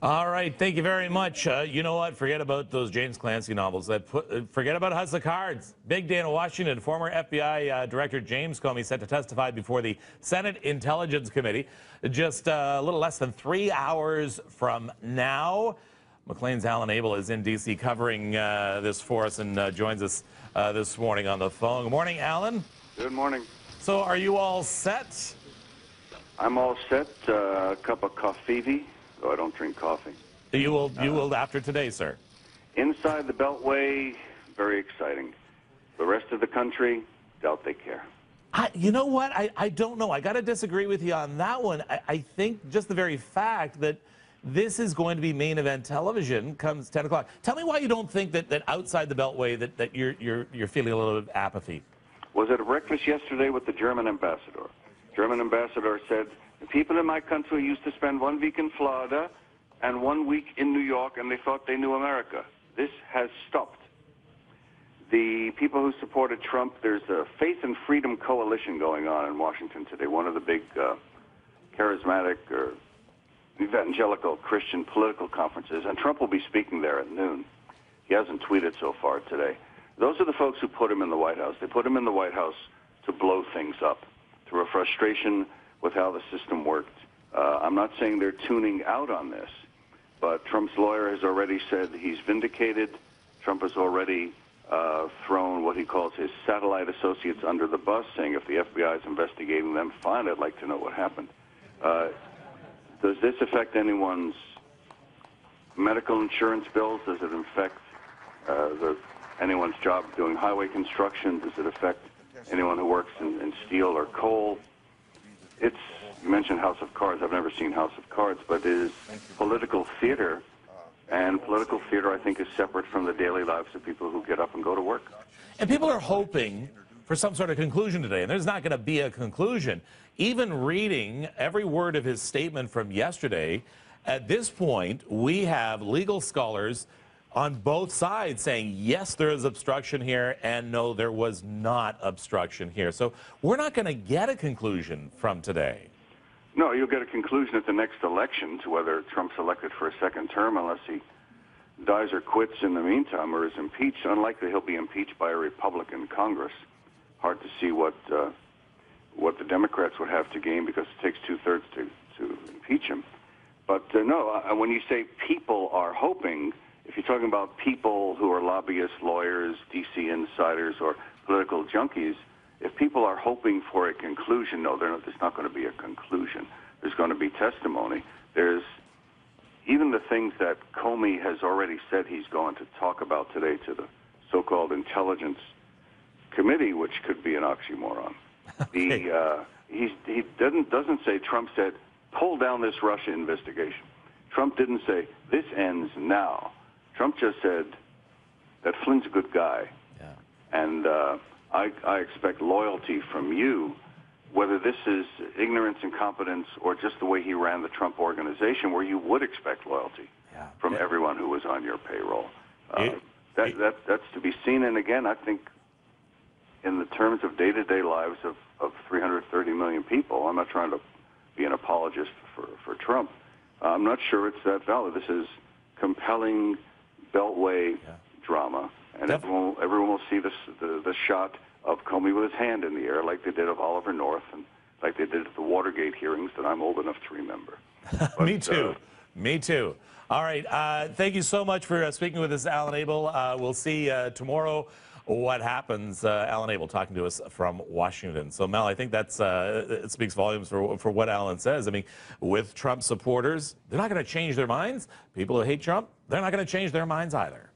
All right, thank you very much. You know what? Forget about those James Clancy novels. Forget about House of Cards. Big day in Washington. Former FBI Director James Comey set to testify before the Senate Intelligence Committee just a little less than 3 hours from now. Maclean's Alan Abel is in D.C. covering this for us and joins us this morning on the phone. Good morning, Alan. Good morning. So are you all set? I'm all set. A cup of coffee. Oh, I don't drink coffee. You will after today, sir. Inside the Beltway, very exciting. The rest of the country, doubt they care. You know what? I don't know. I got to disagree with you on that one. I think just the very fact that this is going to be main event television comes 10 o'clock. Tell me why you don't think that outside the Beltway that you're feeling a little bit of apathy. Was it reckless yesterday with the German ambassador? German ambassador said, the people in my country used to spend 1 week in Florida and 1 week in New York, and they thought they knew America. This has stopped. The people who supported Trump, there's a Faith and Freedom Coalition going on in Washington today, one of the big charismatic or evangelical Christian political conferences, and Trump will be speaking there at noon. He hasn't tweeted so far today. Those are the folks who put him in the White House. They put him in the White House to blow things up, through a frustration with how the system worked. I'm not saying they're tuning out on this, but Trump's lawyer has already said he's vindicated. Trump has already thrown what he calls his satellite associates under the bus, saying if the FBI is investigating them, fine, I'd like to know what happened. Does this affect anyone's medical insurance bills? Does it affect anyone's job doing highway construction? Does it affect anyone who works in steel or coal? You mentioned House of Cards. I've never seen House of Cards, but it is political theater, and political theater, I think, is separate from the daily lives of people who get up and go to work. And people are hoping for some sort of conclusion today, and there's not going to be a conclusion. Even reading every word of his statement from yesterday, at this point, we have legal scholars on both sides saying, yes, there is obstruction here, and no, there was not obstruction here. So we're not going to get a conclusion from today. No, you'll get a conclusion at the next election to whether Trump's elected for a second term, unless he dies or quits in the meantime or is impeached. Unlikely he'll be impeached by a Republican Congress. Hard to see what the Democrats would have to gain, because it takes 2/3 to impeach him. But no, when you say people are hoping, if you're talking about people who are lobbyists, lawyers, D.C. insiders, or political junkies, if people are hoping for a conclusion, no, there's not going to be a conclusion. There's going to be testimony. There's even the things that Comey has already said he's going to talk about today to the so-called Intelligence Committee, which could be an oxymoron. Okay. He doesn't say, Trump said, pull down this Russia investigation. Trump didn't say, this ends now. Trump just said that Flynn's a good guy. Yeah. And I expect loyalty from you, whether this is ignorance, incompetence, or just the way he ran the Trump organization, where you would expect loyalty from everyone who was on your payroll. That's to be seen. And again, I think in the terms of day-to-day lives of 330 million people, I'm not trying to be an apologist for Trump. I'm not sure it's that valid. This is compelling Beltway drama, and everyone will see the shot of Comey with his hand in the air, like they did of Oliver North, and like they did at the Watergate hearings that I'm old enough to remember. But, Me too. Me too. All right. Thank you so much for speaking with us, Alan Abel. We'll see tomorrow what happens. Alan Abel talking to us from Washington. So, Mel, I think that's it speaks volumes for what Alan says. I mean, with Trump supporters, they're not going to change their minds. People who hate Trump, they're not going to change their minds either.